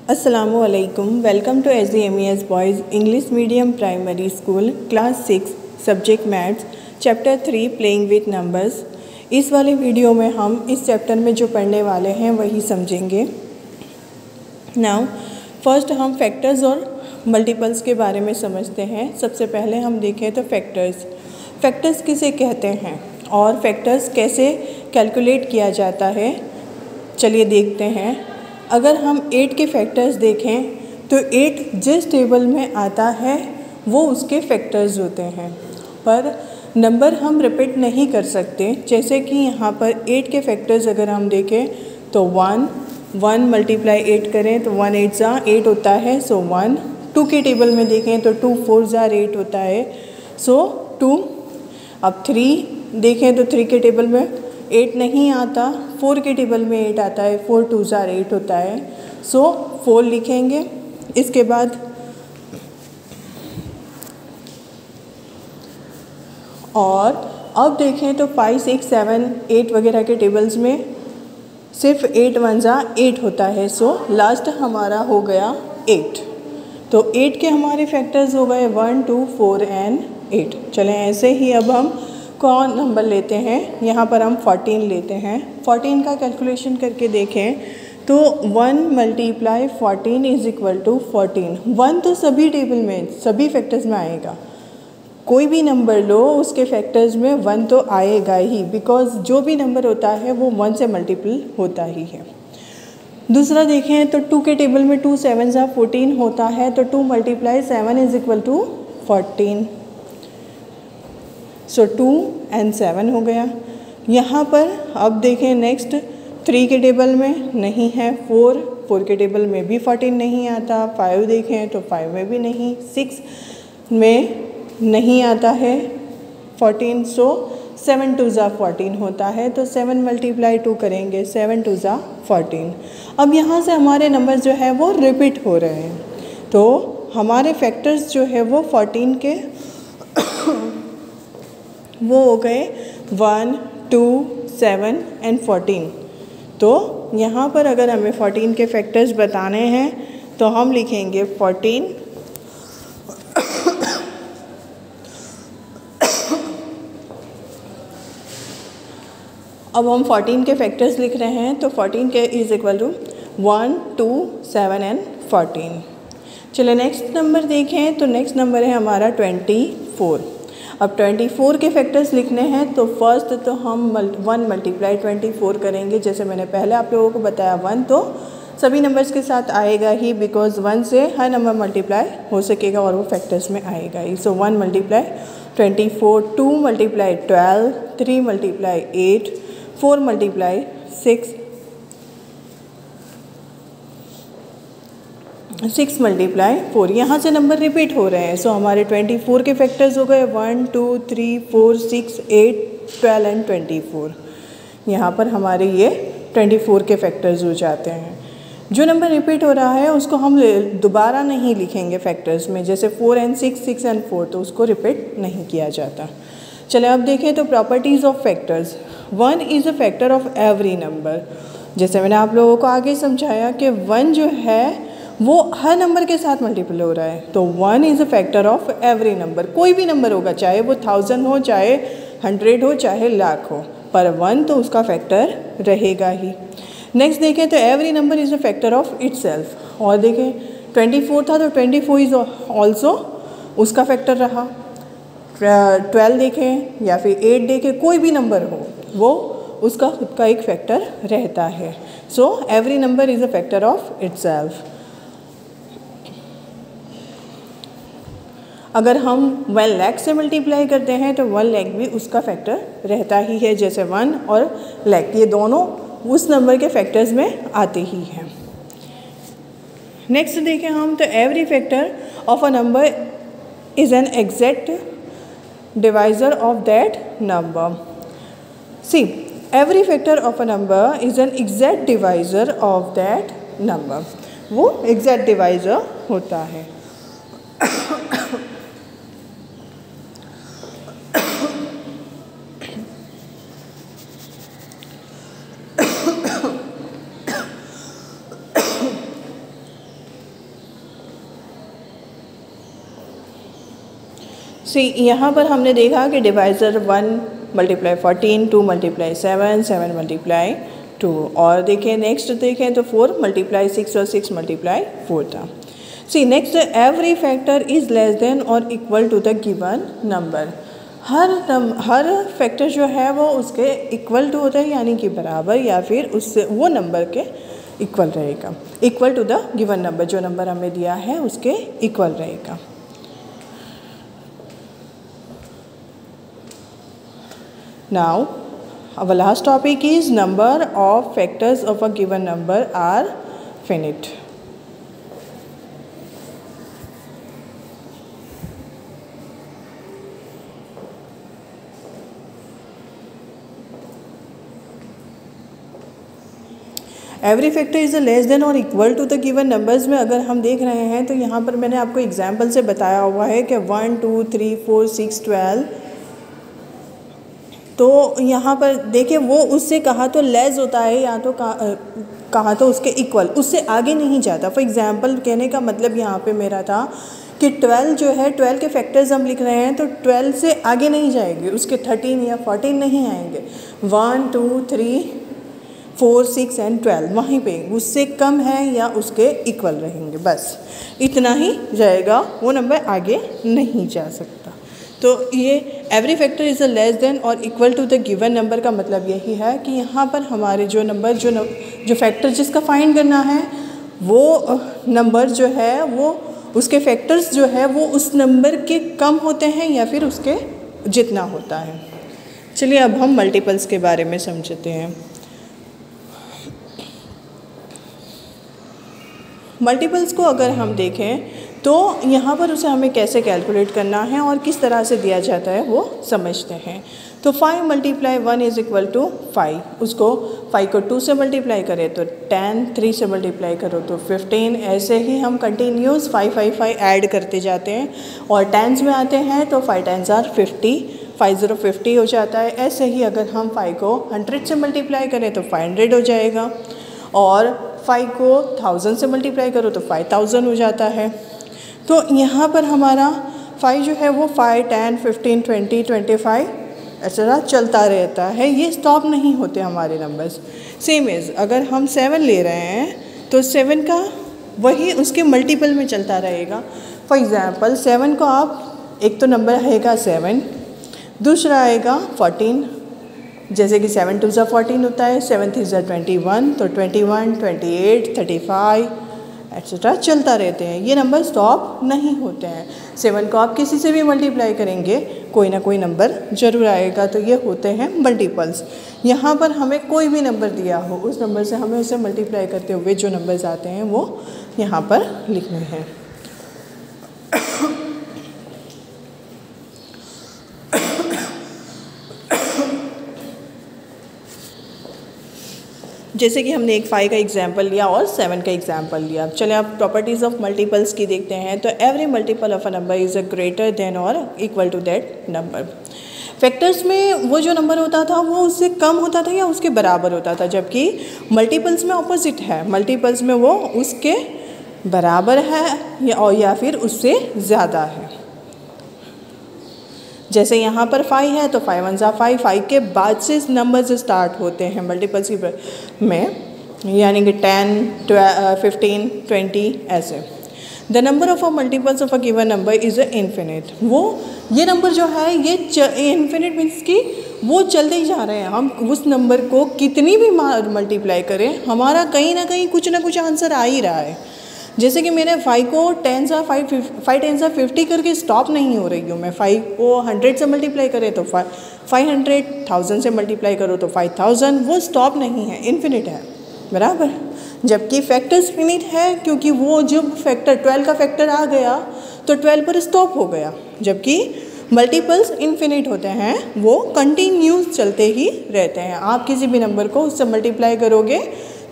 Assalamualaikum. Welcome to SDMES Boys English Medium Primary School Class 6 Subject Maths Chapter 3 Playing with Numbers। इस वाले video में हम इस chapter में जो पढ़ने वाले हैं वही समझेंगे। नाउ फर्स्ट हम फैक्टर्स और मल्टीपल्स के बारे में समझते हैं। सबसे पहले हम देखें तो फैक्टर्स किसे कहते हैं और फैक्टर्स कैसे कैलकुलेट किया जाता है, चलिए देखते हैं। अगर हम 8 के फैक्टर्स देखें तो 8 जिस टेबल में आता है वो उसके फैक्टर्स होते हैं, पर नंबर हम रिपीट नहीं कर सकते। जैसे कि यहाँ पर 8 के फैक्टर्स अगर हम देखें तो 1 मल्टीप्लाई 8 करें तो 1 8 ज़ा 8 होता है, सो 1। 2 के टेबल में देखें तो 2 4 ज़ा 8 होता है, सो 2। अब 3 देखें तो 3 के टेबल में 8 नहीं आता, 4 के टेबल में 8 आता है, 4 2 ज़ा 8 होता है, सो 4 लिखेंगे। इसके बाद और अब देखें तो 5 6 7 8 वगैरह के टेबल्स में सिर्फ 8 1 ज़ा 8 होता है, सो लास्ट हमारा हो गया 8। तो 8 के हमारे फैक्टर्स हो गए 1 2 4 एंड 8। चलें ऐसे ही अब हम कौन नंबर लेते हैं, यहाँ पर हम 14 लेते हैं। 14 का कैलकुलेशन करके देखें तो 1 मल्टीप्लाई 14 इज़ इक्वल टू 14। 1 तो सभी टेबल में सभी फैक्टर्स में आएगा, कोई भी नंबर लो उसके फैक्टर्स में 1 तो आएगा ही, बिकॉज जो भी नंबर होता है वो 1 से मल्टीपल होता ही है। दूसरा देखें तो 2 के टेबल में 2 7 ज़ा 14 होता है, तो 2 multiply 7 is equal to 14, so 2 and 7 हो गया। यहाँ पर अब देखें नेक्स्ट 3 के टेबल में नहीं है, 4 के टेबल में भी 14 नहीं आता, 5 देखें तो 5 में भी नहीं, 6 में नहीं आता है 14, सो 7 2 ज़ा 14 होता है, तो 7 मल्टीप्लाई 2 करेंगे 7 2 ज़ा 14। अब यहाँ से हमारे नंबर जो है वो रिपीट हो रहे हैं, तो हमारे फैक्टर्स जो है वो 14 के वो हो गए 1 2 7 एंड 14। तो यहाँ पर अगर हमें 14 के फैक्टर्स बताने हैं तो हम लिखेंगे 14 अब हम 14 के फैक्टर्स लिख रहे हैं, तो 14 के इज़ इक्वल टू 1 2 7 एंड 14। चलिए नेक्स्ट नंबर देखें तो नेक्स्ट नंबर है हमारा 24। अब 24 के फैक्टर्स लिखने हैं तो फर्स्ट तो हम 1 मल्टीप्लाई 24 करेंगे। जैसे मैंने पहले आप लोगों को बताया 1 तो सभी नंबर्स के साथ आएगा ही, बिकॉज 1 से हर नंबर मल्टीप्लाई हो सकेगा और वो फैक्टर्स में आएगा ही। सो 1 multiply 24, 2 multiply 12, 3 multiply 8, 4 multiply 6 multiply 4। यहाँ से नंबर रिपीट हो रहे हैं, सो हमारे 24 के फैक्टर्स हो गए 1 2 3 4 6 8 12 एंड 24। यहाँ पर हमारे ये 24 के फैक्टर्स हो जाते हैं। जो नंबर रिपीट हो रहा है उसको हम दोबारा नहीं लिखेंगे फैक्टर्स में, जैसे 4 एंड 6 6 एंड 4 तो उसको रिपीट नहीं किया जाता। चले अब देखें तो properties of factors. 1 is a factor of every number. जैसे मैंने आप लोगों को आगे समझाया कि 1 जो है वो हर नंबर के साथ मल्टीपल हो रहा है, तो 1 is a factor of every number. कोई भी नंबर होगा, चाहे वो 1000 हो, चाहे 100 हो, चाहे लाख हो, पर 1 तो उसका फैक्टर रहेगा ही। नेक्स्ट देखें तो every number is a factor of itself. और देखें 24 था तो 24 इज़ ऑल्सो उसका फैक्टर रहा। 12 देखें या फिर 8 देखें, कोई भी नंबर हो वो उसका खुद का एक फैक्टर रहता है। So every number is a factor of itself. अगर हम 1 लाख से मल्टीप्लाई करते हैं तो 1 लाख भी उसका फैक्टर रहता ही है, जैसे 1 और लाख ये दोनों उस नंबर के फैक्टर्स में आते ही हैं। नेक्स्ट देखें हम तो every factor of a number is an exact divisor of that number. See every factor of a number is an exact divisor of that number. वो एग्जैक्ट डिवाइज़र होता है। यहाँ पर हमने देखा कि डिवाइज़र 1 मल्टीप्लाई 14, 2 मल्टीप्लाई 7, 7 मल्टीप्लाई 2, और देखें नेक्स्ट देखें तो 4 मल्टीप्लाई 6 और 6 मल्टीप्लाई 4 था। Next, every factor is less than और equal to the given number. हर फैक्टर जो है वो उसके इक्वल टू होता है, यानी कि बराबर या फिर उससे वो नंबर के इक्वल रहेगा, equal to the given number, जो नंबर हमें दिया है उसके इक्वल रहेगा। Now our last topic is number of factors of a given number are finite. Every factor is less than और equal to the given numbers में अगर हम देख रहे हैं तो यहाँ पर मैंने आपको एग्जाम्पल से बताया हुआ है कि 1, 2, 3, 4, 6, 12, तो यहाँ पर देखिए वो उससे कहा तो लेस होता है या तो कहा तो उसके इक्वल, उससे आगे नहीं जाता। फॉर एग्जांपल कहने का मतलब यहाँ पे मेरा था कि 12 जो है 12 के फैक्टर्स हम लिख रहे हैं तो 12 से आगे नहीं जाएंगे, उसके 13 या 14 नहीं आएंगे। 1, 2, 3, 4, 6 एंड 12 वहीं पे उससे कम है या उसके इक्वल रहेंगे, बस इतना ही जाएगा, वो नंबर आगे नहीं जा सकता। तो ये every factor is a less than और equal to the given number का मतलब यही है कि यहाँ पर हमारे जो नंबर जो फैक्टर जिसका फाइंड करना है वो नंबर जो है वो उसके फैक्टर्स जो है वो उस नंबर के कम होते हैं या फिर उसके जितना होता है। चलिए अब हम मल्टीपल्स के बारे में समझते हैं। मल्टीपल्स को अगर हम देखें तो यहाँ पर उसे हमें कैसे कैलकुलेट करना है और किस तरह से दिया जाता है वो समझते हैं। तो 5 मल्टीप्लाई 1 इज़ इक्वल टू 5, उसको 5 को 2 से मल्टीप्लाई करें तो 10, 3 से मल्टीप्लाई करो तो 15, ऐसे ही हम कंटिन्यूस 5, 5, 5 ऐड करते जाते हैं और टेंस में आते हैं तो 5 10s are 50, 5 0 50 हो जाता है। ऐसे ही अगर हम 5 को 100 से मल्टीप्लाई करें तो 500 हो जाएगा और 5 को 1000 से मल्टीप्लाई करो तो 5000 हो जाता है। तो यहाँ पर हमारा 5 जो है वो 5, 10, 15, 20, 25 ऐसा चलता रहता है, ये स्टॉप नहीं होते हमारे नंबर्स। सेम एज अगर हम 7 ले रहे हैं तो 7 का वही उसके मल्टीपल में चलता रहेगा। फॉर एग्ज़ाम्पल 7 को आप एक तो नंबर आएगा 7, दूसरा आएगा 14, जैसे कि 7 2 14 होता है, 7 3 21, तो 21, 28, 35 एक्सेट्रा चलता रहते हैं, ये नंबर स्टॉप नहीं होते हैं। 7 को आप किसी से भी मल्टीप्लाई करेंगे कोई ना कोई नंबर ज़रूर आएगा, तो ये होते हैं मल्टीपल्स। यहाँ पर हमें कोई भी नंबर दिया हो उस नंबर से हमें उसे मल्टीप्लाई करते हुए जो नंबर्स आते हैं वो यहाँ पर लिखने हैं। जैसे कि हमने एक 5 का एग्जाम्पल लिया और 7 का एग्जाम्पल लिया। चले आप प्रॉपर्टीज़ ऑफ मल्टीपल्स की देखते हैं। तो every multiple of a number is a greater than और equal to that number. Factors में वो जो नंबर होता था वो उससे कम होता था या उसके बराबर होता था, जबकि मल्टीपल्स में ऑपोजिट है, मल्टीपल्स में वो उसके बराबर है या फिर उससे ज़्यादा है। जैसे यहाँ पर 5 है तो 5 1 5, 5 के बाद से नंबर्स स्टार्ट होते हैं मल्टीपल्स में, यानी कि 10, 15, 20 ऐसे। The number of a multiples of a given number is a infinite. वो ये नंबर जो है ये इन्फिनिट मीन्स कि वो चलते ही जा रहे हैं, हम उस नंबर को कितनी भी मल्टीप्लाई करें हमारा कहीं ना कहीं कुछ ना कुछ आंसर आ ही रहा है। जैसे कि मैंने 5 को 10 10 50 करके स्टॉप नहीं हो रही हूँ मैं। 5 को 100 से मल्टीप्लाई करें तो 500, 1000 से मल्टीप्लाई करो तो 5000, वो स्टॉप नहीं है, इन्फिनिट है, बराबर। जबकि फैक्टर्स फिनिट है क्योंकि वो जब फैक्टर 12 का फैक्टर आ गया तो 12 पर स्टॉप हो गया, जबकि मल्टीपल्स इन्फिनिट होते हैं, वो कंटिन्यूस चलते ही रहते हैं। आप किसी भी नंबर को उससे मल्टीप्लाई करोगे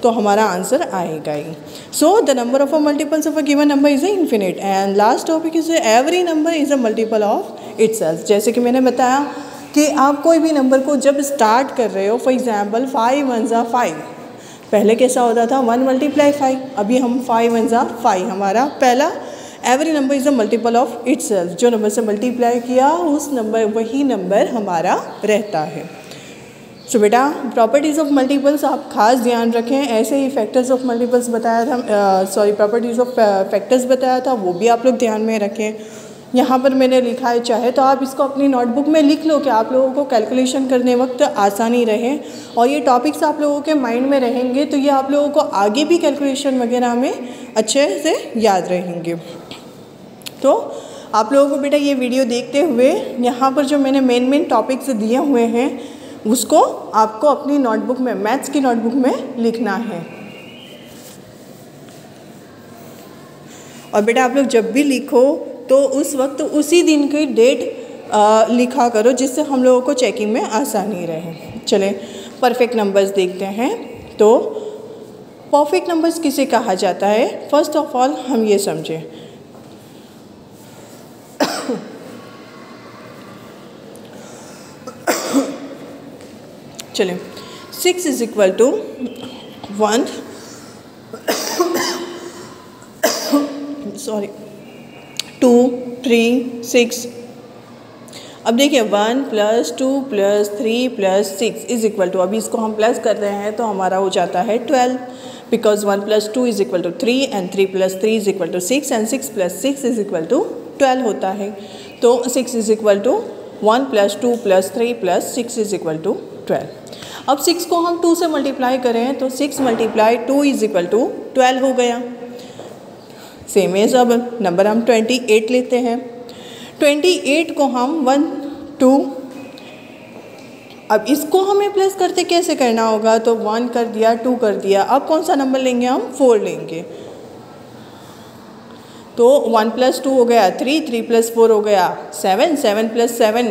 तो हमारा आंसर आएगा ही। So the number of a multiples of a given number is a infinite and last topic is every number is a multiple of itself. जैसे कि मैंने बताया कि आप कोई भी नंबर को जब स्टार्ट कर रहे हो, फॉर एग्जांपल 5 1 5, पहले कैसा होता था 1 मल्टीप्लाई 5, अभी हम 5 1 5 हमारा पहला every number is a multiple of itself, जो नंबर से मल्टीप्लाई किया उस नंबर वही नंबर हमारा रहता है। सो बेटा प्रॉपर्टीज़ ऑफ मल्टीपल्स आप खास ध्यान रखें, ऐसे ही फैक्टर्स ऑफ मल्टीपल्स बताया था, प्रॉपर्टीज़ ऑफ फैक्टर्स बताया था, वो भी आप लोग ध्यान में रखें। यहाँ पर मैंने लिखा है, चाहे तो आप इसको अपनी नोटबुक में लिख लो कि आप लोगों को कैलकुलेशन करने वक्त आसानी रहे, और ये टॉपिक्स आप लोगों के माइंड में रहेंगे तो ये आप लोगों को आगे भी कैलकुलेशन वगैरह में अच्छे से याद रहेंगे। तो आप लोगों को बेटा ये वीडियो देखते हुए यहाँ पर जो मैंने मेन टॉपिक्स दिए हुए हैं उसको आपको अपनी नोटबुक में, मैथ्स की नोटबुक में लिखना है। और बेटा आप लोग जब भी लिखो तो उस वक्त उसी दिन की डेट लिखा करो, जिससे हम लोगों को चेकिंग में आसानी रहे। चलें परफेक्ट नंबर्स देखते हैं। तो परफेक्ट नंबर्स किसे कहा जाता है, फर्स्ट ऑफ ऑल हम ये समझें। चलें 6 इज इक्वल टू 1 2 3 6। अब देखिए 1 + 2 + 3 + 6 इज इक्वल टू, अभी इसको हम प्लस कर रहे हैं तो हमारा हो जाता है 12, because 1 + 2 is equal to 3 and 3 + 3 is equal to 6 and 6 + 6 is equal to 12 होता है। तो 6 is equal to 1 + 2 + 3 + 6 is equal to 12। अब 6 को हम 2 से मल्टीप्लाई करें तो 6 × 2 इज इक्वल टू 12 हो गया। सेम एज अब नंबर हम 28 लेते हैं। 28 को हम 1 2, अब इसको हमें प्लस करते कैसे करना होगा, तो 1 कर दिया 2 कर दिया, अब कौन सा नंबर लेंगे हम, 4 लेंगे। तो 1 + 2 हो गया 3, 3 + 4 हो गया 7, 7 + 7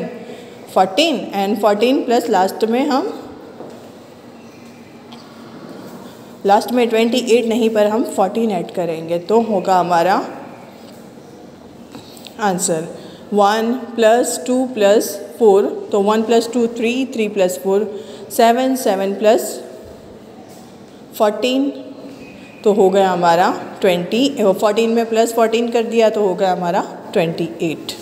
14 एंड 14 प्लस लास्ट में हम लास्ट में 28 नहीं पर हम 14 ऐड करेंगे तो होगा हमारा आंसर 1 + 2 + 4, तो 1 + 2 3, 3 + 4 7, 7 + 14, तो हो गया हमारा 20। 14 में प्लस 14 कर दिया तो हो गया हमारा 28।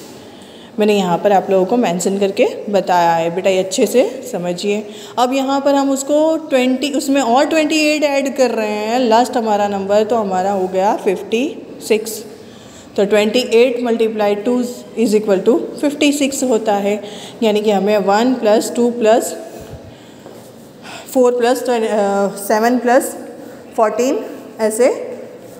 मैंने यहाँ पर आप लोगों को मेंशन करके बताया है, बेटा ये अच्छे से समझिए। अब यहाँ पर हम उसको 20 उसमें और 28 ऐड कर रहे हैं, लास्ट हमारा नंबर तो हमारा हो गया 56। तो 28 × 2 इज इक्वल टू 56 होता है, यानी कि हमें 1 + 2 + 4 + 7 + 14 ऐसे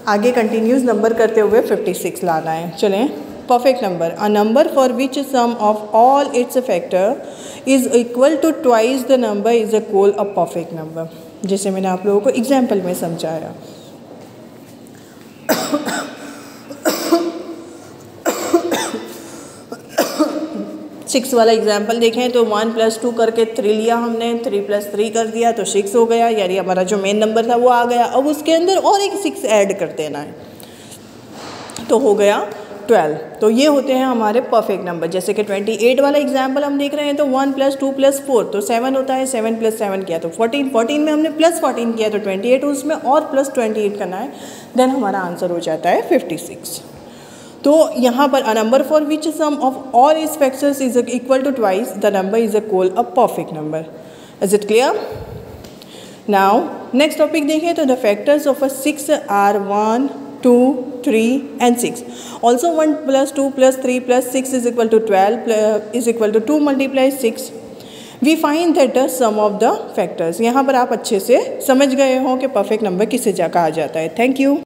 आगे कंटिन्यूस नंबर करते हुए 56 लाना है। चलें perfect number, a number for which sum of all its factor is equal to twice the number is called a perfect number. जैसे मैंने आप लोगों को एग्जाम्पल में समझाया। 6 वाला एग्जाम्पल देखें तो 1 + 2 करके 3 लिया हमने, 3 + 3 कर दिया तो 6 हो गया, यानी हमारा जो मेन नंबर था वो आ गया। अब उसके अंदर और एक 6 ऐड कर देना है तो हो गया 12। तो ये होते हैं हमारे परफेक्ट नंबर। जैसे कि 28 वाला एग्जाम्पल हम देख रहे हैं तो 1 + 2 + 4 तो 7 होता है, 7 + 7 किया तो 14, 14 में हमने प्लस 14 किया तो 28, उसमें और प्लस 28 करना है, देन हमारा आंसर हो जाता है 56। तो यहाँ पर a number for which sum of all its factors is equal to twice the number is called a perfect number. Is it clear? Now next topic देखें तो the factors of a 6 are 1 2 3 and 6. Also 1 + 2 + 3 + 6 is equal to 12 is equal to 2 × 6. We find that the sum of the factors. यहाँ पर आप अच्छे से समझ गए हो कि परफेक्ट नंबर किसे कहा जाता है। Thank you.